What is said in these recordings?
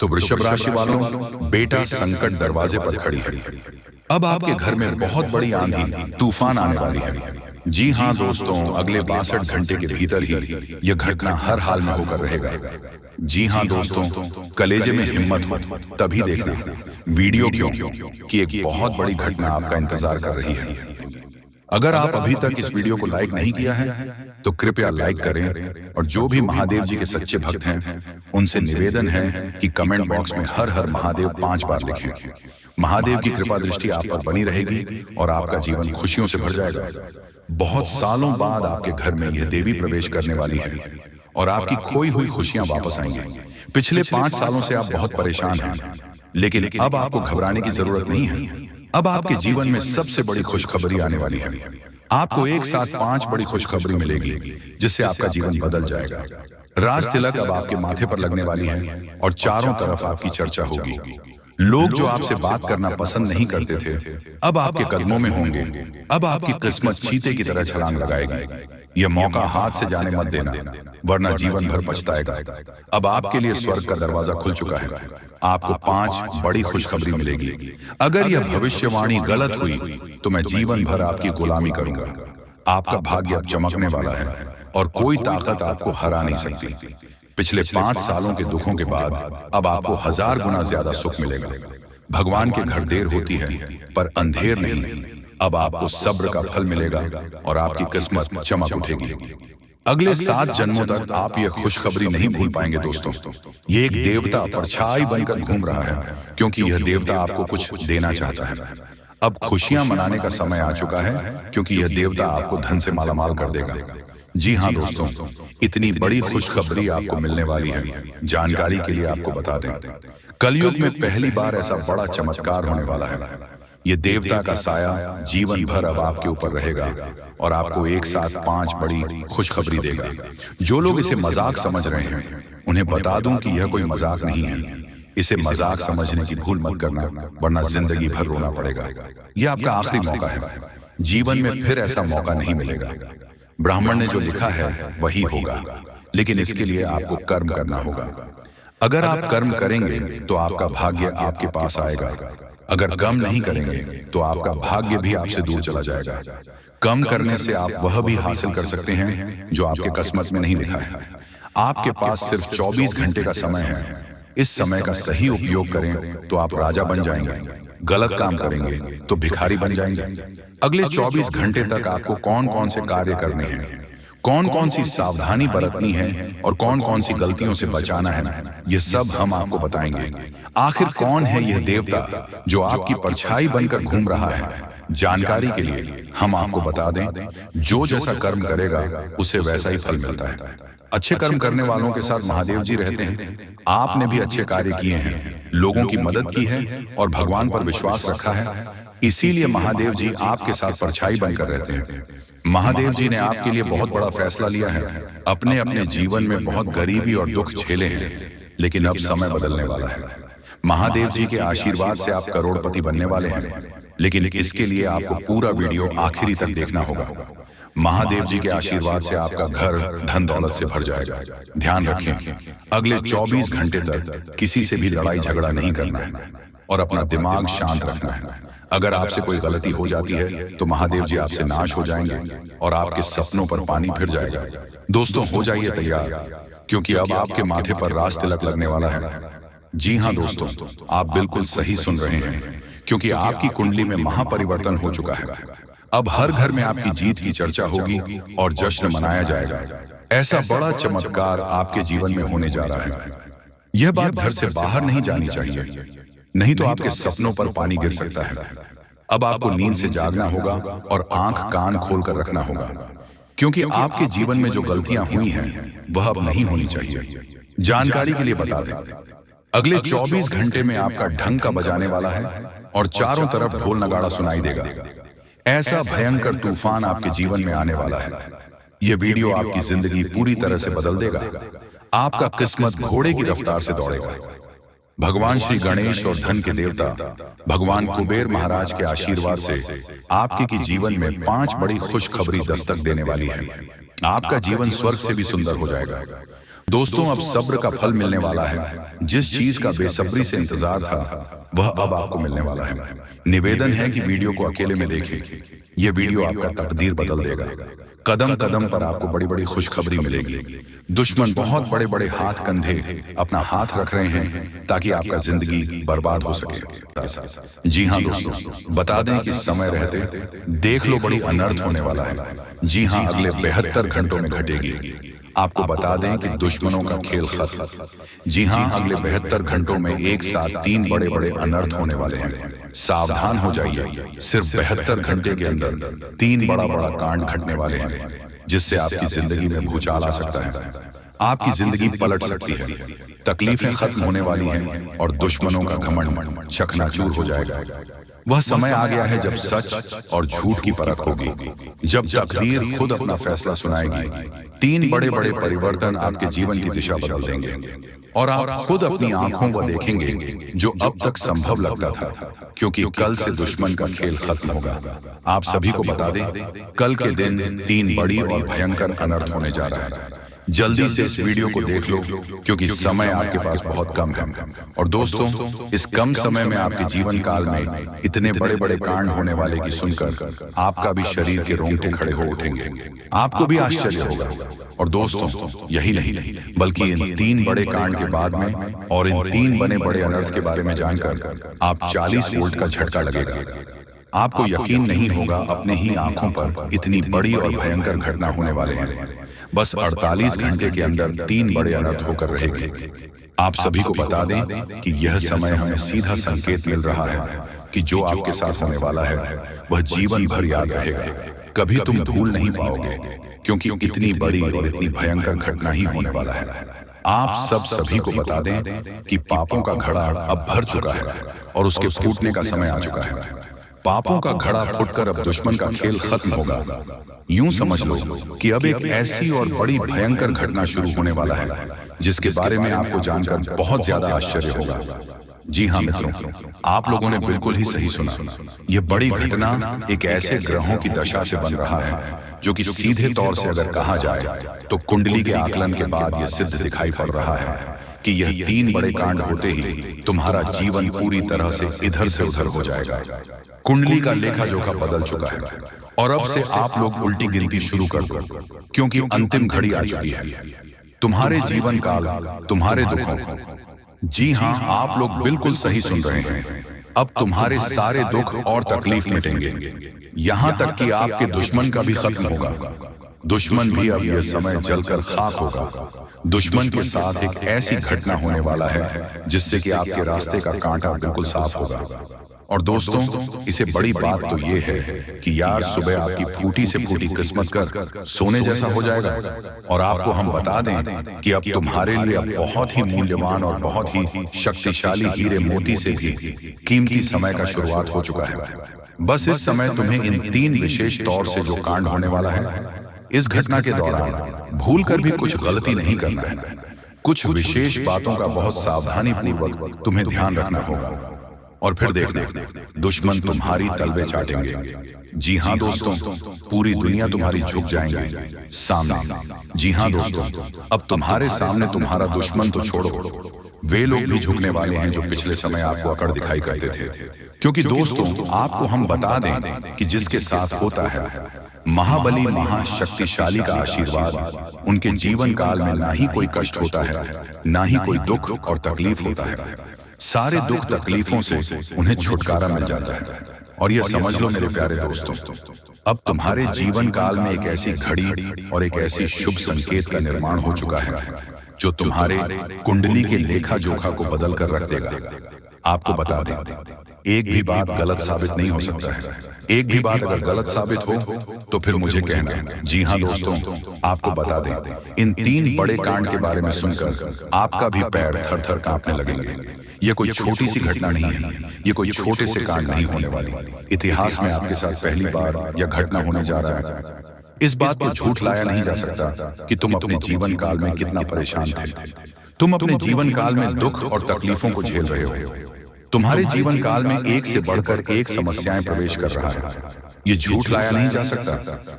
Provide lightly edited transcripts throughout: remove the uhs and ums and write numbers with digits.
तो वृषभ राशि वालों, बेटा संकट दरवाजे पर खड़ी है। अब आपके घर में बहुत बड़ी आंधी तूफान आने वाली है। जी हाँ दोस्तों, अगले 62 घंटे के भीतर ही यह घटना हर हाल में होकर रहेगा। जी हाँ दोस्तों, कलेजे में हिम्मत हो तभी देखना वीडियो क्यों कि एक बहुत बड़ी घटना आपका इंतजार कर रही है। अगर आप अभी तक इस वीडियो को लाइक नहीं किया है तो कृपया लाइक करें, और जो भी महादेव जी के सच्चे भक्त हैं उनसे निवेदन है कि कमेंट बॉक्स में हर हर महादेव 5 बार लिखें। महादेव की कृपा दृष्टि आप पर बनी रहेगी और आपका जीवन खुशियों से भर जाएगा। बहुत सालों बाद आपके घर में यह देवी प्रवेश करने वाली है और आपकी खोई हुई खुशियां वापस आएंगी। पिछले 5 सालों से आप बहुत परेशान हैं, लेकिन अब आपको घबराने की जरूरत नहीं है। अब आपके जीवन में सबसे बड़ी खुशखबरी आने वाली है। आपको एक साथ 5 बड़ी खुशखबरी मिलेगी जिससे आपका जीवन बदल जाएगा। राज तिलक अब आपके माथे पर लगने वाली है और चारों तरफ आपकी चर्चा होगी। लोग जो आपसे बात करना पसंद नहीं करते थे अब आपके कदमों में होंगे। अब आपकी किस्मत चीते की तरह छलांग लगाएगी। यह मौका हाथ से जाने मत देना, वरना जीवन भर पछताएगा। अब आपके लिए स्वर्ग का दरवाजा खुल चुका है। आपको 5 बड़ी खुशखबरी मिलेगी। अगर यह भविष्यवाणी गलत हुई तो मैं जीवन भर आपकी गुलामी करूंगा। आपका भाग्य अब चमकने वाला है और कोई ताकत आपको हरा नहीं सकती। पिछले 5 सालों के दुखों के बाद अब आपको 1000 गुना ज्यादा सुख मिलेगा। भगवान के घर देर होती है पर अंधेर नहीं। अब आपको सब्र का फल मिलेगा और आपकी किस्मत चमक उठेगी। अगले 7 जन्मों तक आप यह खुशखबरी नहीं भूल पाएंगे दोस्तों। ये एक देवता परछाई बनकर घूम रहा है, क्योंकि यह देवता आपको कुछ देना चाहता है। अब खुशियां मनाने का समय आ चुका है, क्योंकि यह देवता आपको धन से मालामाल कर देगा। जी हाँ दोस्तों, इतनी बड़ी खुशखबरी आपको मिलने वाली है। जानकारी के लिए आपको बता दें, कलयुग में पहली बार ऐसा बड़ा चमत्कार होने वाला है। ये देवता का साया जीवन भर अब आपके ऊपर रहेगा और आपको एक साथ 5 बड़ी खुशखबरी देगा। जो लोग इसे मजाक समझ रहे हैं उन्हें बता दूं कि यह कोई मजाक नहीं है। इसे मजाक समझने की भूल मत करना, वरना जिंदगी भर रोना पड़ेगा। यह आपका आखिरी मौका है। जीवन में फिर ऐसा मौका नहीं मिलेगा। ब्राह्मण ने जो लिखा है वही होगा, लेकिन इसके लिए आपको कर्म करना होगा। अगर आप कर्म करेंगे तो आपका भाग्य आपके पास आएगा। अगर कर्म नहीं करेंगे तो आपका भाग्य भी आपसे दूर चला जाएगा। कर्म करने से आप वह भी हासिल कर सकते हैं जो आपके किस्मत में नहीं लिखा है। आपके पास सिर्फ 24 घंटे का समय है। इस समय का सही उपयोग करें तो आप राजा बन जाएंगे। गलत काम करेंगे तो भिखारी बन जाएंगे। अगले 24 घंटे तक आपको कौन कौन से कार्य करने हैं, कौन कौन सी सावधानी बरतनी है और कौन कौन सी गलतियों से बचाना है, ये सब हम आपको बताएंगे। आखिर कौन है यह देवता जो आपकी परछाई बनकर घूम रहा है? जानकारी के लिए हम आपको बता दें, जो जैसा कर्म करेगा उसे वैसा ही फल मिलता है। अच्छे कर्म करने वालों के साथ महादेव जी रहते हैं। आपने भी अच्छे कार्य किए हैं, लोगों की मदद की है और भगवान पर विश्वास रखा है, इसीलिए महादेव जी आपके साथ परछाई बनकर रहते हैं। महादेव जी ने आपके लिए बहुत बड़ा फैसला लिया है। अपने अपने जीवन में बहुत गरीबी और दुख झेले हैं, लेकिन अब समय बदलने वाला है। महादेव जी के आशीर्वाद से आप करोड़पति बनने वाले हैं, लेकिन इसके लिए आपको पूरा वीडियो आखिरी तक देखना होगा। महादेव जी के आशीर्वाद से आपका घर धन दौलत से भर जाएगा। ध्यान रखें, अगले 24 घंटे तक किसी से भी लड़ाई झगड़ा नहीं करना है और अपना दिमाग शांत रखना है। अगर आपसे कोई गलती हो जाती है तो महादेव जी आपसे नाश हो जाएंगे और आपके सपनों पर पानी फिर जाएगा। दोस्तों, हो जाइए तैयार, क्योंकि अब आपके माथे पर राज तिलक लगने वाला है। जी हाँ दोस्तों, आप बिल्कुल सही सुन रहे हैं, क्योंकि आपकी कुंडली में महापरिवर्तन हो चुका है। अब हर घर में आपकी जीत की चर्चा होगी और जश्न मनाया जाएगा। ऐसा बड़ा चमत्कार आपके जीवन में होने जा रहा है। यह बात घर से बाहर नहीं जानी चाहिए, नहीं तो आपके सपनों पर पानी गिर सकता है। अब आपको नींद से जागना होगा और आंख कान खोलकर रखना होगा, क्योंकि आपके जीवन में जो गलतियां हुई हैं वह अब नहीं होनी चाहिए। जानकारी के लिए बता दें, अगले 24 घंटे में आपका ढंग का बजाने वाला है और चारों तरफ ढोल नगाड़ा सुनाई देगा। ऐसा भयंकर तूफान आपके जीवन में आने वाला है। यह वीडियो आपकी जिंदगी पूरी तरह से बदल देगा। आपका किस्मत घोड़े की रफ्तार से दौड़ेगा। भगवान श्री गणेश और धन के देवता भगवान कुबेर महाराज के आशीर्वाद से आपके की जीवन में 5 बड़ी खुशखबरी दस्तक देने वाली है। आपका जीवन स्वर्ग से भी सुंदर हो जाएगा। दोस्तों, अब सब्र का फल मिलने वाला है। जिस चीज का बेसब्री से इंतजार था वह अब आपको मिलने वाला है। निवेदन है कि वीडियो को अकेले में देखें। यह वीडियो आपका तकदीर बदल देगा। कदम कदम पर आपको बड़ी बड़ी खुशखबरी मिलेगी। दुश्मन बहुत बड़े बड़े हाथ कंधे अपना हाथ रख रहे हैं ताकि आपका जिंदगी बर्बाद हो सके। जी हाँ दोस्तों, बता दें कि समय रहते देख लो बड़ी अनर्थ होने वाला है। जी हाँ, अगले 72 घंटों में घटेगी। आपको बता दें कि दुश्मनों का खेल खत्म। जी हाँ, अगले 72 घंटों में एक साथ 3 बड़े बड़े अनर्थ होने वाले हैं। सावधान हो जाइए। सिर्फ 72 घंटे के अंदर 3 बड़ा बड़ा कांड घटने वाले हैं, जिससे आपकी जिंदगी में भूचाल आ सकता है। आपकी जिंदगी पलट सकती है। तकलीफें खत्म होने वाली हैं और दुश्मनों का घमंड चकनाचूर हो जाएगा। वह समय आ गया है जब सच और झूठ की परख होगी, जब तकदीर खुद अपना फैसला सुनाएगी। 3 बड़े बड़े परिवर्तन आपके जीवन की दिशा बदल देंगे और आप खुद अपनी आंखों को देखेंगे जो अब तक संभव लगता था, क्योंकि कल से दुश्मन का खेल खत्म होगा। आप सभी को बता दें, कल के दिन 3 बड़ी और भयंकर अनर्थ होने जा रहा है। जल्दी से इस वीडियो को देख लो, क्योंकि समय आपके पास बहुत कम है। और दोस्तों, इस कम समय में आपके जीवन काल में इतने बड़े बड़े कांड होने वाले की सुनकर आपका भी शरीर के रोंगटे खड़े हो उठेंगे। आपको भी आश्चर्य होगा। और दोस्तों, यही नहीं बल्कि इन 3 बड़े कांड के बाद में और इन 3 बने बड़े अनर्थ के बारे में जानकर आप 40 वोल्ट का झटका लगेगा। आपको यकीन नहीं होगा, अपने ही आंखों पर इतनी बड़ी और भयंकर घटना होने वाले हैं। बस 48 घंटे के अंदर 3 बड़े अनर्थ होकर रहेंगे। आप सभी को बता दें कि यह समय हमें सीधा संकेत मिल रहा है कि जो आपके साथ होने वाला है वह जीवन भर याद रहेगा। कभी तुम भूल नहीं पाओगे, क्योंकि इतनी बड़ी और इतनी भयंकर घटना ही होने वाला है। आप सभी को बता दें कि पापों का घड़ा अब भर चुका है और उसके फूटने का समय आ चुका है। पापों का घड़ा फूटकर अब दुश्मन का खेल खत्म होगा। यूं समझ लो कि अब एक ऐसी और बड़ी भयंकर घटना शुरू होने वाला है जिसके बारे में आपको जानकर बहुत ज्यादा आश्चर्य होगा। जी हाँ मित्रों, आप लोगों ने बिल्कुल ही सही सुना। यह बड़ी घटना एक ऐसे ग्रहों की दशा से बन रहा है जो कि सीधे तौर से अगर कहा जाए तो कुंडली के आकलन के बाद यह सिद्ध दिखाई पड़ रहा है कि यह 3 बड़े कांड होते ही तुम्हारा जीवन पूरी तरह से इधर से उधर हो जाएगा। कुंडली का लेखा जोखा बदल चुका है और अब से आप लोग उल्टी गिनती शुरू कर दो, क्योंकि अंतिम घड़ी आ चुकी है। तुम्हारे जीवन काल, तुम्हारे दुखों, जी हाँ, आप लोग बिल्कुल सही सुन रहे हैं। अब तुम्हारे सारे दुख और तकलीफ मिटेंगे, यहाँ तक कि आपके दुश्मन का भी खत्म होगा। दुश्मन भी अब यह समय जलकर खाक होगा। दुश्मन के साथ एक ऐसी घटना होने वाला है जिससे कि आपके रास्ते का कांटा बिल्कुल साफ होगा। और दोस्तों, इसे बड़ी बात तो ये है कि यार सुबह आपकी फूटी से फूटी किस्मत कर सोने जैसा हो जाएगा। और आपको हम बता दें कि अब तुम्हारे लिए अब बहुत ही मूल्यवान और बहुत ही शक्तिशाली हीरे मोती से भी कीमती समय का शुरुआत हो चुका है। बस इस समय तुम्हें इन 3 विशेष तौर से जो कांड होने वाला है, इस घटना के दौरान भूल कर भी कुछ गलती नहीं करना है। कुछ विशेष बातों का बहुत सावधानी पूर्वक तुम्हें ध्यान रखना होगा। और फिर देखना, दुश्मन तुम्हारी तलवे चाटेंगे। जी हाँ दोस्तों, पूरी दुनिया तुम्हारी झुक जाएंगे सामने। जी हाँ दोस्तों, अब तुम्हारे सामने तुम्हारा दुश्मन तो छोड़ो, वे लोग भी झुकने वाले हैं जो पिछले समय आपको अकड़ दिखाई करते थे। क्योंकि दोस्तों, आपको हम बता दें कि जिसके साथ होता है महाबली महाशक्तिशाली का आशीर्वाद, उनके जीवन काल में ना ही कोई कष्ट होता है, ना ही कोई दुख और तकलीफ होता है। सारे दुख तकलीफों से उन्हें छुटकारा मिल जाता है। और यह समझ लो मेरे प्यारे दोस्तों, अब तुम्हारे जीवन काल में एक ऐसी घड़ी और एक ऐसी शुभ संकेत का निर्माण हो चुका है जो तुम्हारे कुंडली के लेखा जोखा को बदल कर रख देगा। आपको बता दें, एक भी बात गलत साबित नहीं हो सकता है। एक भी बात अगर गलत साबित हो तो फिर मुझे कहना। जी हाँ दोस्तों, आपको बता दें, इन 3 बड़े कांड के बारे में सुनकर आपका भी पैर थर थर कांपने लगेंगे। ये कोई छोटी सी घटना नहीं है, ये कोई छोटे से कांड नहीं होने वाली। इतिहास में आपके साथ पहली बार यह घटना होने जा रहा है। इस बात को झूठ लाया नहीं जा सकता कि तुम अपने जीवन काल में कितना परेशान थे। तुम अपने जीवन काल में दुख और तकलीफों को झेल रहे हो। तुम्हारे जीवन काल में एक से बढ़कर एक समस्याएं प्रवेश कर रहा है। ये झूठ लाया नहीं जा सकता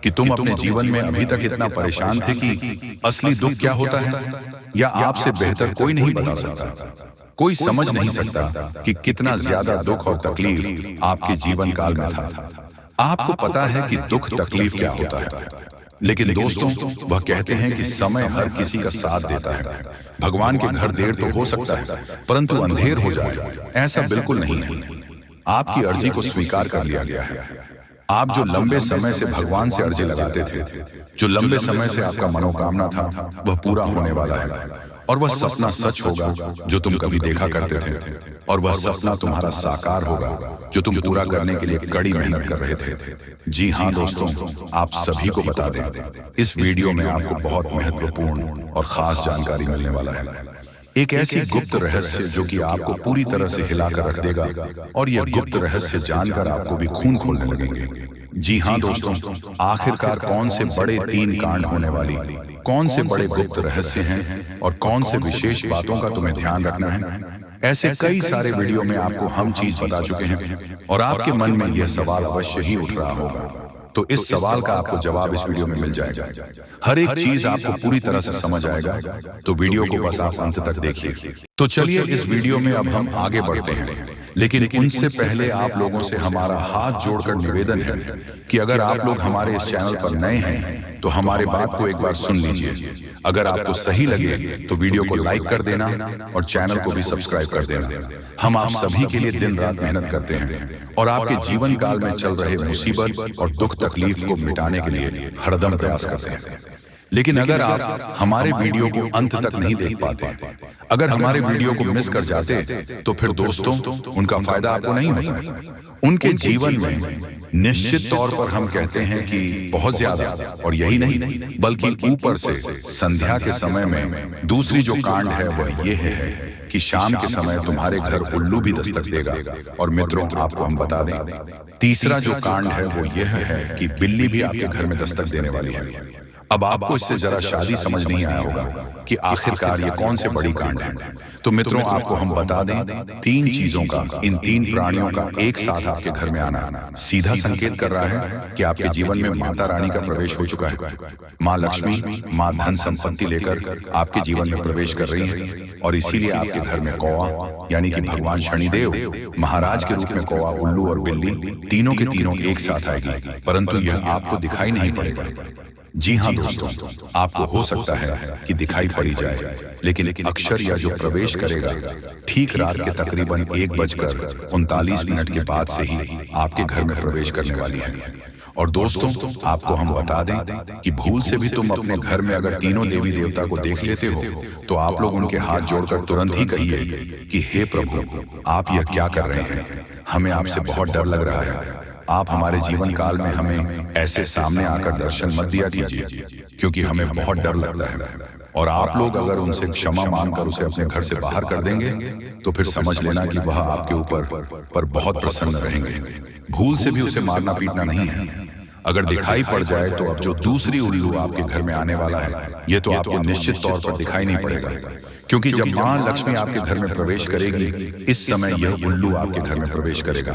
कि तुम अपने जीवन में अभी तक इतना परेशान थे कि असली दुख क्या होता है। या आपसे बेहतर कोई नहीं बता सकता। कोई समझ नहीं सकता कि कितना ज्यादा दुख और तकलीफ आपके जीवन काल में था। आपको पता है कि दुख तकलीफ क्या होता है, लेकिन दोस्तों वह कहते हैं कि समय हर किसी का साथ देता है। भगवान के घर देर तो हो सकता है, परंतु अंधेर हो जाए ऐसा बिल्कुल नहीं है। आपकी अर्जी को स्वीकार कर लिया गया है। आप जो लंबे समय से भगवान से अर्जी लगाते थे, जो लंबे समय से आपका मनोकामना था, वह पूरा होने वाला है। और वह सपना सच होगा जो तुम कभी देखा करते थे, और वह सपना तुम्हारा साकार होगा जो तुम पूरा करने के लिए कड़ी मेहनत कर रहे थे। जी हाँ दोस्तों, आप सभी को बता दें, इस वीडियो में आपको बहुत महत्वपूर्ण और खास जानकारी मिलने वाला है। एक ऐसी गुप्त रहस्य जो कि आपको पूरी तरह से हिलाकर रख देगा, और यह गुप्त रहस्य जानकर आपको भी खून खोलने लगेंगे। जी हाँ दोस्तों, आखिरकार कौन से बड़े 3 कांड होने वाली, कौन से बड़े गुप्त रहस्य हैं और कौन से विशेष बातों का तुम्हें ध्यान रखना है, ऐसे कई सारे वीडियो में आपको हम चीज बता चुके हैं। और आपके मन में यह सवाल अवश्य ही उठ रहा होगा, तो इस सवाल का आपको जवाब इस वीडियो में मिल जाएगा। हर एक चीज आपको पूरी तरह से समझ आएगा, तो वीडियो को बस आप अंत तक देखिए। तो चलिए इस वीडियो में अब हम आगे बढ़ते हैं, लेकिन उनसे पहले आप लोगों से हमारा हाथ जोड़कर निवेदन है कि अगर आप लोग हमारे इस चैनल पर नए हैं तो हमारे बात को एक बार सुन लीजिए। अगर आपको सही लगे तो वीडियो को लाइक कर देना और चैनल को भी सब्सक्राइब कर देना। हम आप सभी के लिए दिन रात मेहनत करते हैं और आपके जीवन काल में चल रहे मुसीबत और दुख तकलीफ को मिटाने के लिए हरदम प्रयास करते हैं। लेकिन अगर आप हमारे वीडियो को अंत तक नहीं देख पाते, अगर हमारे वीडियो को मिस कर जाते, तो फिर दोस्तों उनका फायदा आपको नहीं होता। उनके जीवन में निश्चित तौर पर हम कहते हैं कि बहुत ज्यादा, और यही नहीं बल्कि ऊपर से संध्या के समय में दूसरी जो कांड है वह यह है कि शाम के समय तुम्हारे घर उल्लू भी दस्तक देगा। और मित्रों आपको हम बता दें, तीसरा जो कांड है वो यह है कि बिल्ली भी आपके घर में दस्तक देने वाली है। अब आपको इससे जरा शादी समझ नहीं आया होगा कि आखिरकार ये कौन से बड़ी कांड है। तो मित्रों आपको हम बता दें, 3 चीजों का, इन 3 प्राणियों का एक साथ आपके घर में आना सीधा संकेत कर रहा है कि आपके जीवन में माता रानी का प्रवेश हो चुका है। माँ लक्ष्मी, माँ धन संपत्ति लेकर आपके जीवन में प्रवेश कर रही है, और इसीलिए आपके घर में कौवा यानी कि भगवान शनिदेव महाराज के रूप में कौवा, उल्लू और बिल्ली तीनों के तीनों एक साथ आएगी, परंतु यह आपको दिखाई नहीं पड़ेगा। जी हाँ दोस्तों, आपको हो सकता है कि दिखाई पड़ी जाए, लेकिन अक्षर या जो प्रवेश करेगा ठीक रात के तकरीबन 1:39 के बाद से ही आपके घर में प्रवेश करने वाली है। और दोस्तों आपको हम बता दें कि भूल से भी तुम अपने घर में अगर तीनों देवी देवता को देख लेते हो, तो आप लोग उनके हाथ जोड़कर तुरंत ही कहिए कि हे प्रभु, आप यह क्या कर रहे हैं, हमें आपसे बहुत डर लग रहा है। आप हमारे जीवन काल में हमें ऐसे सामने आकर दर्शन मत दिया कीजिए, क्योंकि हमें बहुत डर लगता है। और आप लोग अगर उनसे क्षमा मांगकर उसे अपने घर से बाहर कर देंगे, तो फिर समझ लेना कि वह आपके ऊपर बहुत प्रसन्न रहेंगे। भूल से भी उसे मारना पीटना नहीं है। अगर दिखाई पड़ जाए तो अब जो दूसरी उल्लू आपके घर में आने वाला है, ये तो आपको निश्चित तौर पर दिखाई नहीं पड़ेगा, क्योंकि जब माँ लक्ष्मी आपके घर में प्रवेश करेगी, इस समय यह उल्लू आपके घर में प्रवेश करेगा।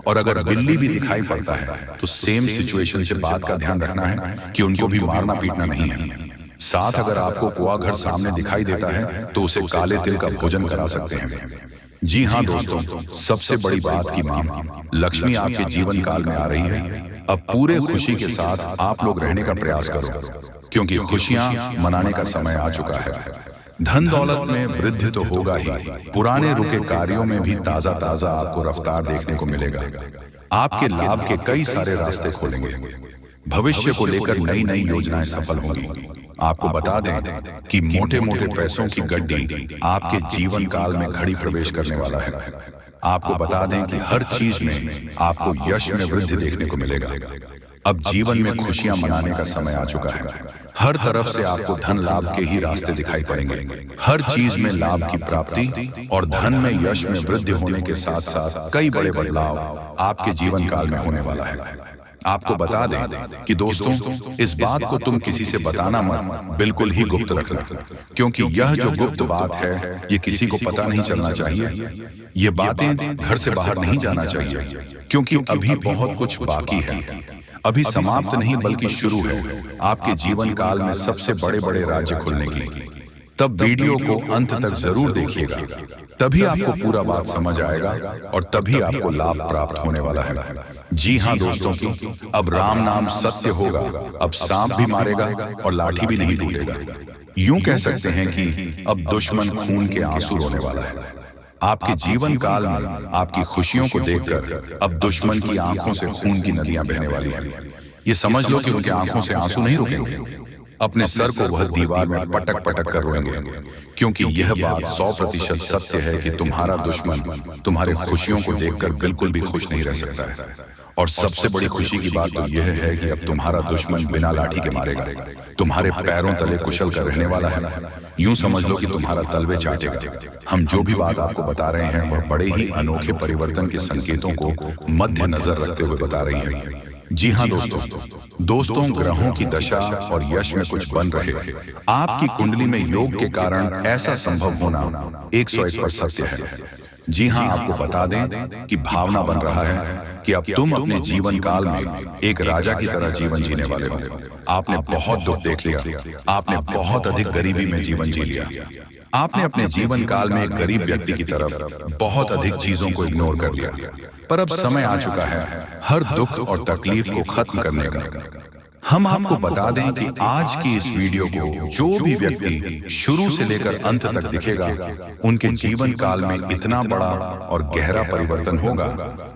और अगर बिल्ली भी दिखाई पड़ता है तो सेम सिचुएशन से बात का ध्यान रखना है कि उनको भी मारना पीटना नहीं है। साथ अगर आपको कुआ घर सामने दिखाई देता है तो उसे काले तिल का भोजन करा सकते हैं। जी हाँ दोस्तों, सबसे बड़ी बात की माँ लक्ष्मी आपके जीवन काल में आ रही है। अब पूरे खुशी के साथ आप लोग रहने का प्रयास करो, क्योंकि खुशियां मनाने का समय आ चुका है। धन दौलत में वृद्धि तो होगा ही, पुराने रुके कार्यों में भी ताजा ताजा आपको रफ्तार देखने को मिलेगा। आपके लाभ के कई सारे रास्ते खोलेंगे। भविष्य को लेकर नई नई योजनाएं सफल होंगी। आपको बता दें कि मोटे मोटे पैसों की गड्डी आपके जीवन काल में घड़ी प्रवेश करने वाला है। आपको बता दें कि हर चीज में आपको यश में वृद्धि देखने को मिलेगा। अब जीवन में खुशियां मनाने का समय आ चुका है। हर तरफ से आपको धन लाभ के ही रास्ते दिखाई पड़ेंगे। हर चीज में लाभ की प्राप्ति और धन में यश में वृद्धि होने के साथ साथ कई बड़े बदलाव आपके जीवन काल में होने वाला है। आपको बता दें कि दोस्तों, इस बात को तुम किसी से बताना मत, बिल्कुल ही गुप्त रखना, क्योंकि यह जो गुप्त बात है ये किसी को पता नहीं चलना चाहिए। ये बातें घर से बाहर नहीं जाना चाहिए, क्योंकि अभी बहुत कुछ बाकी है। अभी समाप्त नहीं बल्कि शुरू है आपके जीवन काल में सबसे बड़े बड़े राज्य खुलने की। तब वीडियो को अंत तक जरूर देखिएगा, तभी आपको पूरा बात समझ आएगा और तभी आपको लाभ प्राप्त होने वाला है। जी हाँ दोस्तों की अब राम नाम सत्य होगा, अब सांप भी मारेगा और लाठी भी नहीं टूटेगा। यूं कह सकते हैं कि अब दुश्मन खून के आंसू रोने वाला है। आपके जीवन काल में आपकी खुशियों को देखकर अब दुश्मन की आंखों से खून की नदियां बहने वाली हैं। ये समझ लो कि उनके आंखों से आंसू नहीं रुकेंगे। अपने सर को वह दीवार में पटक पटक कर रोएंगे, क्योंकि यह बात 100% सत्य है कि तुम्हारा दुश्मन तुम्हारे खुशियों को देखकर बिल्कुल भी खुश नहीं रह सकता है। और सबसे बड़ी खुशी की बात तो यह है कि अब तुम्हारा दुश्मन बिना लाठी के मारेगा, तुम्हारे पैरों तले कुशल कर रहने वाला है। यूं समझ लो कि तुम्हारा तलवे चाटेगा। हम जो भी बात आपको बता रहे हैं वह बड़े ही अनोखे परिवर्तन के संकेतों को मद्देनजर रखते हुए बता रही है। जी हाँ दोस्तों, ग्रहों की दशा और यश में कुछ बन रहे आपकी कुंडली में योग के कारण ऐसा संभव होना 101% सत्य है। जी हाँ, आपको बता दें कि भावना बन रहा है कि अब तुम अपने जीवन काल में एक राजा की तरह जीवन जीने वाले हो। आपने बहुत दुख देख लिया, आपने बहुत अधिक गरीबी में जीवन जी लिया, आपने अपने जीवन काल में एक गरीब व्यक्ति की तरफ बहुत अधिक चीजों को इग्नोर कर लिया। पर अब समय आ चुका है हर दुख और तकलीफ को खत्म करने का। हम आपको बता दें कि आज की इस वीडियो को जो भी व्यक्ति शुरू से लेकर अंत तक दिखेगा, उनके जीवन काल में इतना बड़ा और गहरा परिवर्तन होगा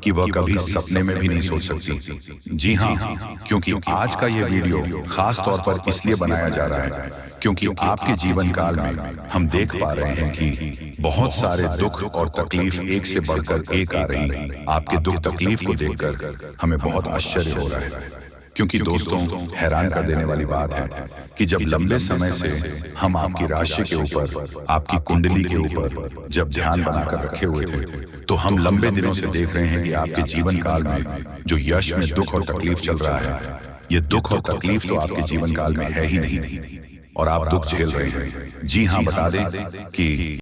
कि वह कभी सपने में भी नहीं सोच सकती। जी हाँ, क्योंकि आज का यह वीडियो खास तौर पर इसलिए बनाया जा रहा है क्योंकि आपके जीवन काल में हम देख पा रहे हैं कि बहुत सारे दुख और तकलीफ एक से बढ़कर एक आ रही हैं। आपके दुख तकलीफ को देखकर हमें बहुत आश्चर्य हो रहा है, क्योंकि दोस्तों हैरान कर देने वाली बात है कि जब लंबे समय से हम आपकी राशि के ऊपर, आपकी कुंडली के ऊपर जब ध्यान बनाकर रखे हुए थे, तो हम लंबे दिनों से देख रहे हैं कि आपके जीवन काल में जो यश में दुख और तकलीफ चल रहा है, ये दुख और तकलीफ तो आपके जीवन काल में है ही नहीं और आप दुख झेल रहे हैं। जी हाँ, बता दें कि